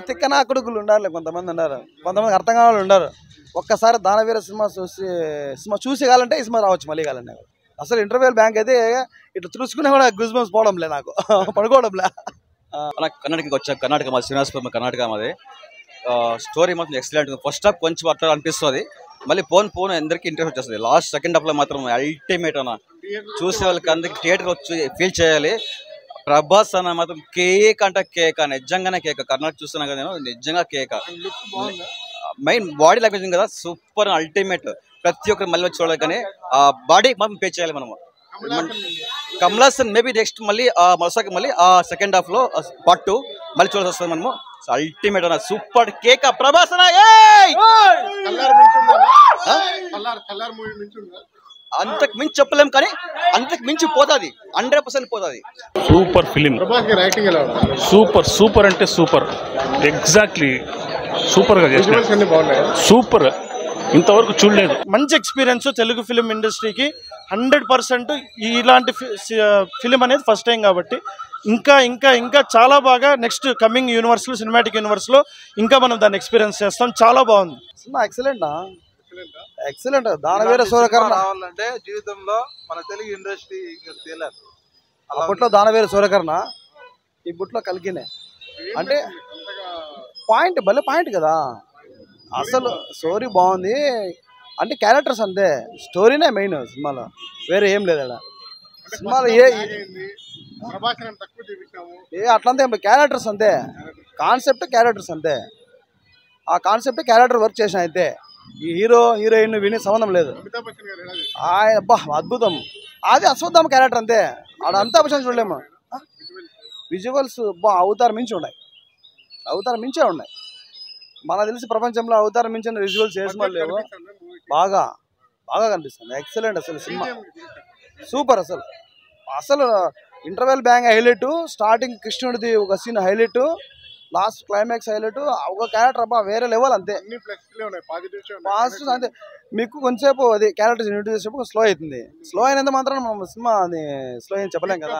తిక్కనా కొడుకులు ఉండాలి, కొంతమంది ఉన్నారు, కొంతమంది అర్థం కాని వాళ్ళు ఉన్నారు. ఒక్కసారి దానవీర సినిమా చూసి కావాలంటే ఈ సినిమా రావచ్చు మళ్ళీ కావాలంటే. అసలు ఇంటర్వెల్ బ్యాంక్ అయితే ఇట్లా చూసుకునే కూడా గూస్ బంప్స్ పోవడంలే నాకు పడుకోవడంలే. కర్ణాటకకి వచ్చా, కర్ణాటక మాది శ్రీనివాసపురం, కర్ణాటక మాది. స్టోరీ మాత్రం ఎక్సలెంట్. ఫస్ట్ హాఫ్ కొంచెం అట్లా అనిపిస్తుంది, మళ్ళీ పోను అందరికీ ఇంట్రెస్ట్ వచ్చేస్తుంది. లాస్ట్ సెకండ్ హాఫ్లో మాత్రం అల్టిమేట్ అన్న, చూసే వాళ్ళకి అందరికి థియేటర్ వచ్చి ఫీల్ చేయాలి. ప్రభాస్ అన్న మాత్రం కేక్ అంటే కేక్, నిజంగానే కేక్. కర్ణాటక చూస్తున్నా కదా నేను, నిజంగా కేక్. మెయిన్ బాడీ లాంగ్వేజ్ కదా, సూపర్ అల్టిమేట్. ప్రతి ఒక్కరు మళ్ళీ వచ్చి చూడాలి, కానీ ఆ బాడీ మనం పే చేయాలి మనము. కమల్ హాసన్ మేబీ నెక్స్ట్ మళ్ళీ మరోసారి మళ్ళీ ఆ సెకండ్ హాఫ్ లో పార్ట్ 2 మళ్ళీ చూడాల్సి వస్తుంది మనము. అల్టిమేట్ అన్న, సూపర్ కేక్. ప్రభాస్ అంతకు మించి చెప్పలేం, కానీ అంతకు మించి పోతుంది, 100% పోతుంది. సూపర్ ఫిలిం, సూపర్ సూపర్ అంటే సూపర్, ఎగ్జాక్ట్లీ సూపర్ గా చేసిన, సూపర్, ఇంతవరకు చూడలేదు. మంచి ఎక్స్పీరియన్స్ తెలుగు ఫిలిం ఇండస్ట్రీకి 100%. ఇలాంటి ఫిలిం అనేది ఫస్ట్ టైం కాబట్టి ఇంకా ఇంకా ఇంకా చాలా బాగా నెక్స్ట్ కమింగ్ యూనివర్స్లో, సినిమాటిక్ యూనివర్స్లో ఇంకా మనం దాన్ని ఎక్స్పీరియన్స్ చేస్తాం. చాలా బాగుంది సినిమా, ఎక్సలెంట్. దానవీర సూర్యకర్ణ రావాలంటే జీవితంలో మన తెలుగు ఇండస్ట్రీ తేలారు. అప్పట్లో దానవీర సూర్యకర్ణ, ఈ బుట్లో కలికినే అంటే పాయింట్, భలే పాయింట్ కదా. అసలు స్టోరీ బాగుంది అంటే క్యారెక్టర్స్ అంతే, స్టోరీనే మెయిన్ సినిమాలో, వేరే ఏం లేదు అక్కడ సినిమాలో. అట్లంతే క్యారెక్టర్స్ అంతే, కాన్సెప్ట్ క్యారెక్టర్స్ అంతే. ఆ కాన్సెప్ట్ క్యారెక్టర్ వర్క్ చేసిన అయితే ఈ హీరో హీరోయిన్ విని సంబంధం లేదు. అబ్బా అద్భుతం, అది అశ్వత్థామ క్యారెక్టర్ అంతే, ఆడ అంతా అభిషేకం చూడలేము. విజువల్స్ అవతారం మించి ఉన్నాయి, అవతారం మించే ఉన్నాయి. మనకు తెలిసి ప్రపంచంలో అవతారం మించిన విజువల్స్ చేసిన లేవు. బాగా బాగా కనిపిస్తుంది, ఎక్సలెంట్. అసలు సినిమా సూపర్. అసలు ఇంటర్వెల్ బ్యాంగ్ హైలైట్, స్టార్టింగ్ కృష్ణుడిది ఒక scene highlight, last climax highlight. ఒక క్యారెక్టర్ అబ్బా వేరే లెవెల్ అంతే. పాజిటివ్ అంతే. మీకు కొంచెంసేపు అది క్యారెక్టర్స్ ఇంట్రడ్యూస్ చేసేప్పుడు స్లో అవుతుంది, స్లో అయినంత మాత్రం మనం సినిమా అది స్లో అని చెప్పలేం కదా.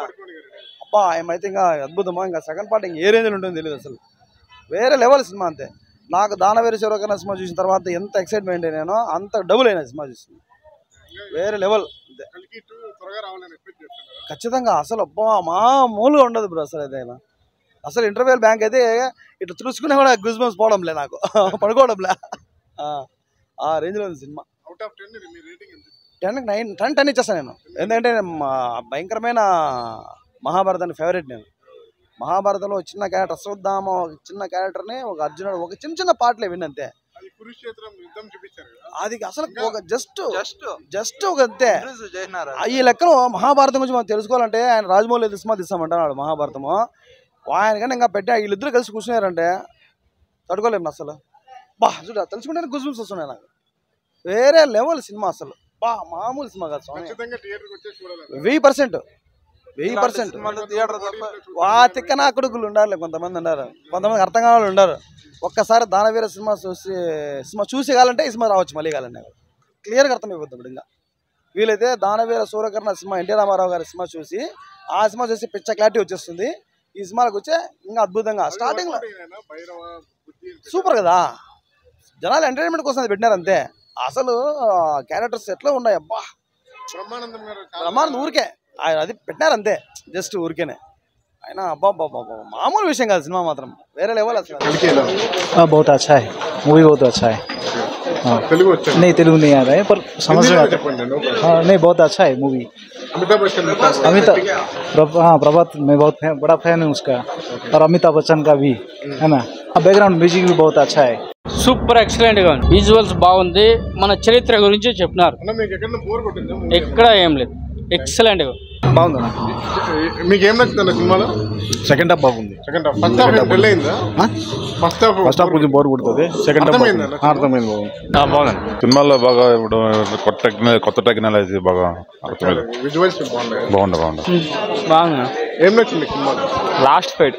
అబ్బా ఏమైతే ఇంకా అద్భుతమా, ఇంకా సెకండ్ పార్ట్ ఇంకా ఏ రేంజ్లో ఉంటుందో తెలియదు. అసలు వేరే లెవెల్ సినిమా అంతే. నాకు దానవీర సూర్యకర్ణ సినిమా చూసిన తర్వాత ఎంత ఎక్సైట్మెంట్ అయినానో అంత డబుల్ అయినా సినిమా చూసింది, వేరే లెవెల్ ఖచ్చితంగా. అసలు అబ్బా మామూలుగా ఉండదు బ్రో అసలు ఏదైనా. అసలు ఇంటర్వెల్ బ్యాంక్ అయితే ఇట్లా చూసుకునే కూడా గూస్ బంప్స్ పోవడంలే నాకు పడుకోవడంలే, ఆ రేంజ్లో ఉంది సినిమా. 10కి 9, 10 ఇచ్చేస్తాను నేను. ఎందుకంటే భయంకరమైన మహాభారతాన్ని ఫేవరెట్ నేను. మహాభారతంలో చిన్న క్యారెక్టర్ అశ్వత్థామ, చిన్న క్యారెక్టర్ని ఒక అర్జునుడు ఒక చిన్న చిన్న పాటలే విన్నంతే. అది అసలు ఒక జస్ట్ ఒక అంతే. ఈ లెక్కలో మహాభారతం గురించి మనం తెలుసుకోవాలంటే ఆయన రాజమౌళి సినిమా తీస్తామంటున్నాడు మహాభారతము. ఆయన కానీ ఇంకా పెట్టా వీళ్ళిద్దరు కలిసి కూర్చున్నారంటే తట్టుకోలేము అసలు. చూడ తెలుసుకుంటే గుజుమ్స్ వస్తున్నాయి నాకు, వేరే లెవెల్ సినిమా అసలు. మామూలు సినిమా కాదు స్వామి, 1000%. తిక్కనా కొడుకులు ఉండాలి, కొంతమంది ఉన్నారు, కొంతమంది అర్థం కాని వాళ్ళు ఉన్నారు. ఒక్కసారి దానవీర సినిమా చూసి కావాలంటే ఈ సినిమా రావచ్చు మళ్ళీ కావాలంటే. క్లియర్గా అర్థమైపోతుంది ఇప్పుడు. ఇంకా వీలైతే దానవీర సూర్యకర్ణ సినిమా, ఎన్టీ రామారావు గారి సినిమా చూసి ఆ సినిమా చూసి పిచ్చ క్లారిటీ వచ్చేస్తుంది. ఈ సినిమాలకు వచ్చే ఇంకా అద్భుతంగా స్టార్టింగ్ లో సూపర్ కదా. జనాలు ఎంటర్టైన్మెంట్ కోసం అది పెట్టినారు అంతే. అసలు క్యారెక్టర్స్ ఎట్లా ఉన్నాయి అబ్బా, బ్రహ్మానందం ఊరికే ఆయన అది పెట్టినారు అంతే, జస్ట్ ఊరికేనే. ఆయన అబ్బా మామూలు విషయం కాదు సినిమా మాత్రం, వేరే లెవెల్ అసలు. बहुत अच्छा है मूवी, बहुत अच्छा है. नहीं तेलुगु नहीं आ रहा है पर समझ में आता है. हाँ नहीं बहुत अच्छा है मूवी. अमिताभ, हाँ प्रभात मैं बहुत बड़ा फैन हूँ उसका, और अमिताभ बच्चन का भी है ना. बैकग्राउंड म्यूजिक भी बहुत अच्छा है. సూపర్ ఎక్సలెంట్ గా ఉంది, విజువల్స్ బాగుంది, మన చరిత్ర గురించి చెప్పినారు. ఎక్కడ ఏం లేదు, ఎక్సలెంట్ గా బాగుంది. మీకు ఏం నచ్చుతుంది సినిమాలో? సెకండ్ హాఫ్ బాగుంది. ఫస్ట్ హాఫ్ కొంచెం బోర్ కొడుతుంది, సెకండ్ హాఫ్ అర్థమైంది, బాగుంది. సినిమాలో బాగా ఇప్పుడు కొత్త టెక్నాలజీ బాగా అర్థమైంది, విజువల్స్ బాగుంది. బాగుంది. ఏం నచ్చింది సినిమాలో? లాస్ట్ ఫైట్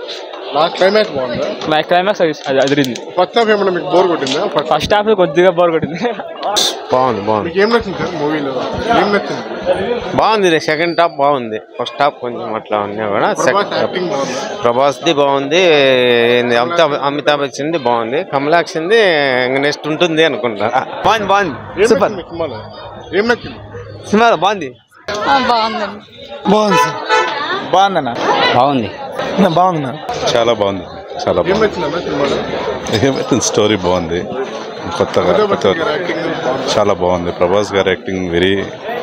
లాస్ట్ క్లైమాక్స్ బాగుందా? క్లైమాక్స్ అదిరింది. ఫస్ట్ హాఫ్ ఏమన్నా మీకు బోర్ కొట్టిందా? ఫస్ట్ హాఫ్ కొద్దిగా బోర్ కొట్టింది. బాగుంది. మీకు ఏం నచ్చింది సార్ మూవీలో? ఏం నచ్చింది? బాగుంది. సెకండ్ హాఫ్ బాగుంది. ఫస్ట్ హాఫ్ కొంచెం అట్లా ఉన్నా కూడా ప్రభాస్ది బాగుంది. అమితాబ్ బచ్చన్ది బాగుంది. కమల్ హాసన్ది నెక్స్ట్ ఉంటుంది అనుకుంటా. బాగుంది. సూపర్. ఏం నచ్చింది సినిమాలో? బాగుంది. బాగుంది సార్. బాగుందన్న. బాగుంది. బాగుందన్న. చాలా బాగుంది. చాలా ఏం నచ్చిందన్న సినిమాలో? ఏమైతుంది, స్టోరీ బాగుంది. కొత్తగా చాలా బాగుంది. ప్రభాస్ గారి యాక్టింగ్ వెరీ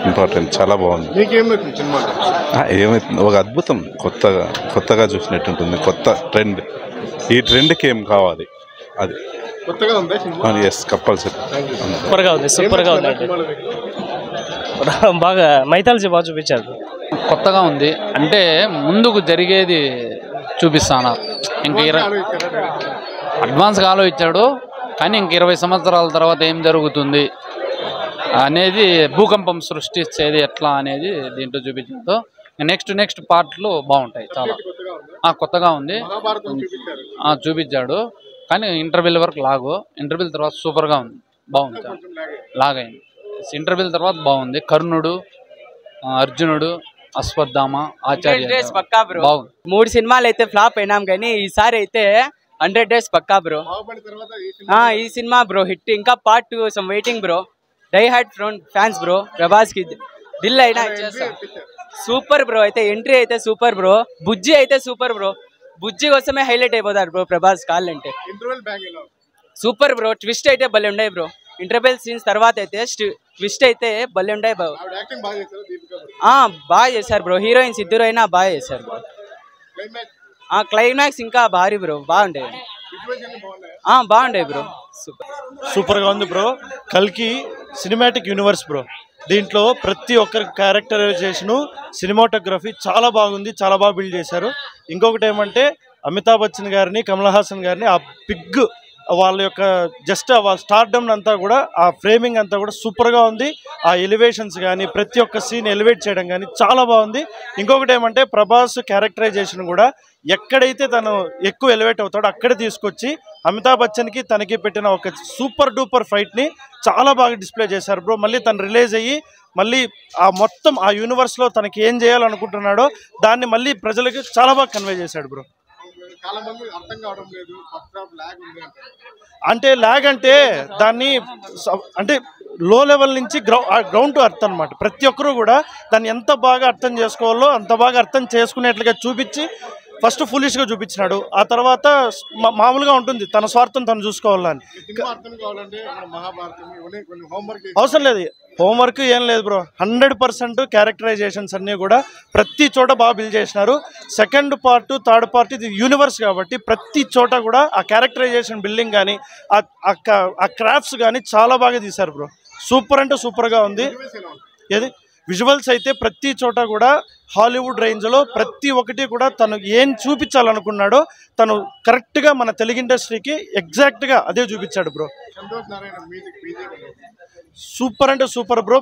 ఇంపార్టెంట్. చాలా బాగుంది. మీకేం నచ్చింది సినిమాలో? ఏమైతుంది, ఒక అద్భుతం. కొత్తగా చూసినట్టుంటుంది. కొత్త ట్రెండ్. ఈ ట్రెండ్కి ఏం కావాలి అది కొత్తగా ఉందా సినిమా? Yes, compulsory. సూపర్గా ఉంది. సూపర్గా ఉంది. బాగా మైథాలజీ బాగా చూపించారు. కొత్తగా ఉంది. అంటే ముందుకు జరిగేది చూపిస్తాను. ఇంకా అడ్వాన్స్గా ఆలోచించాడు, కానీ ఇంక 20 సంవత్సరాల తర్వాత ఏం జరుగుతుంది అనేది, భూకంపం సృష్టించేది ఎట్లా అనేది దీంట్లో చూపించాడు. నెక్స్ట్ పార్ట్లు బాగుంటాయి. చాలా కొత్తగా ఉంది. చూపించాడు, కానీ ఇంటర్వెల్ వరకు ఇంటర్వెల్ తర్వాత సూపర్గా ఉంది. బాగుంది. లాగైంది. ఇంటర్వెల్ తర్వాత బాగుంది. కర్ణుడు, అర్జునుడు, అశ్వత్థామ, ఆచార్య బాగుంది. 3 సినిమాలు అయితే ఫ్లాప్ అయినాం, కానీ ఈసారి అయితే 100 days పక్కా బ్రో. ఈ సినిమా బ్రో హిట్. ఇంకా part 2 some waiting bro. Die hard fans bro. Prabhas కి దిల్ అయినా సూపర్ బ్రో. అయితే ఎంట్రీ అయితే సూపర్ బ్రో. బుజ్జి అయితే సూపర్ బ్రో. బుజ్జి కోసమే హైలైట్ అయిపోతారు బ్రో ప్రభాస్ కాళ్ళంటే. Super bro. ట్విస్ట్ అయితే భలే ఉండే బ్రో. ఇంటర్వెల్ సీన్స్ తర్వాత అయితే ట్విస్ట్ అయితే భలే ఉండే బ్రో. బాగా చేశారు బ్రో. హీరోయిన్స్ ఇద్దరు అయినా బాగా చేశారు బ్రో. క్లైమాక్స్ ఇంకా భారీ బ్రో. బాగుండే బ్రో. సూపర్గా ఉంది బ్రో. కల్కి సినిమాటిక్ యూనివర్స్ బ్రో. దీంట్లో ప్రతి ఒక్కరి క్యారెక్టరైజేషను, సినిమాటోగ్రఫీ చాలా బాగుంది. చాలా బాగా బిల్డ్ చేశారు. ఇంకొకటి ఏమంటే అమితాబ్ బచ్చన్ గారిని, కమల్ హాసన్ గారిని ఆ బిగ్ వాళ్ళ యొక్క జస్ట్ వాళ్ళ స్టార్డమ్ అంతా కూడా, ఆ ఫ్రేమింగ్ అంతా కూడా సూపర్గా ఉంది. ఆ ఎలివేషన్స్ కానీ, ప్రతి ఒక్క సీన్ ఎలివేట్ చేయడం కానీ చాలా బాగుంది. ఇంకొకటి ఏమంటే ప్రభాస్ క్యారెక్టరైజేషన్ కూడా ఎక్కడైతే తను ఎక్కువ ఎలివేట్ అవుతాడో అక్కడే తీసుకొచ్చి అమితాబ్ బచ్చన్కి తనకి పెట్టిన ఒక సూపర్ డూపర్ ఫైట్ని చాలా బాగా డిస్ప్లే చేశారు బ్రో. మళ్ళీ తను రిలీజ్ అయ్యి మళ్ళీ ఆ మొత్తం ఆ యూనివర్స్లో తనకి ఏం చేయాలనుకుంటున్నాడో దాన్ని మళ్ళీ ప్రజలకి చాలా బాగా కన్వే చేశాడు బ్రో. అంటే ల్యాగ్ అంటే దాన్ని అంటే లో లెవెల్ నుంచి గ్రౌండ్ టు అర్థం అనమాట. ప్రతి ఒక్కరూ కూడా దాన్ని ఎంత బాగా అర్థం చేసుకోవాలో అంత బాగా అర్థం చేసుకునేట్లుగా చూపించి ఫస్ట్ ఫులిష్గా చూపించినాడు. ఆ తర్వాత మామూలుగా ఉంటుంది, తన స్వార్థం తను చూసుకోవాలని. అవసరం లేదు, హోంవర్క్ ఏం లేదు బ్రో. 100% క్యారెక్టరైజేషన్స్ అన్నీ కూడా ప్రతి చోట బాగా బిల్డ్ చేసినారు. సెకండ్ పార్ట్, థర్డ్ పార్ట్ ఇది యూనివర్స్ కాబట్టి ప్రతి చోట కూడా ఆ క్యారెక్టరైజేషన్ బిల్డింగ్ కానీ, ఆ క్రాఫ్ట్స్ కానీ చాలా బాగా తీశారు బ్రో. సూపర్ అంటే సూపర్గా ఉంది. ఏది విజువల్స్ అయితే ప్రతి చోట కూడా హాలీవుడ్ రేంజ్లో ప్రతి ఒక్కటి కూడా తను ఏం చూపించాలనుకున్నాడో తను కరెక్ట్గా మన తెలుగు ఇండస్ట్రీకి ఎగ్జాక్ట్గా అదే చూపించాడు బ్రో. సూపర్ అంటే సూపర్ బ్రో.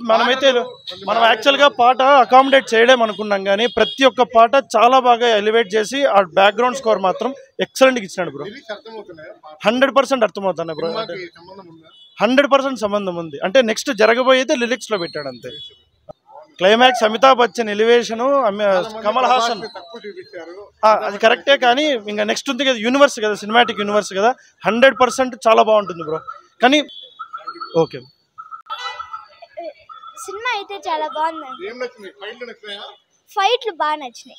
మనం యాక్చువల్గా పాట అకామిడేట్ చేయలేం అనుకున్నాం, కానీ ప్రతి ఒక్క పాట చాలా బాగా ఎలివేట్ చేసి ఆ బ్యాక్గ్రౌండ్ స్కోర్ మాత్రం ఎక్సలెంట్గా ఇచ్చినాడు బ్రో. 100% అర్థమవుతున్నాయి బ్రో. 100% సంబంధం ఉంది. అంటే నెక్స్ట్ జరగబోయేది లిరిక్స్లో పెట్టాడు అంతే. క్లైమాక్స్ అమితాబ్ బచ్చన్ ఎలివేషను, కమల్ హాసన్ అది కరెక్టే, కానీ ఇంకా నెక్స్ట్ ఉంది కదా యూనివర్స్ కదా, సినిమాటిక్ యూనివర్స్ కదా, 100% చాలా బాగుంటుంది బ్రో. కానీ ఓకే, సినిమా అయితే చాలా బాగుంది. ఫైట్లు బాగా నచ్చినాయి.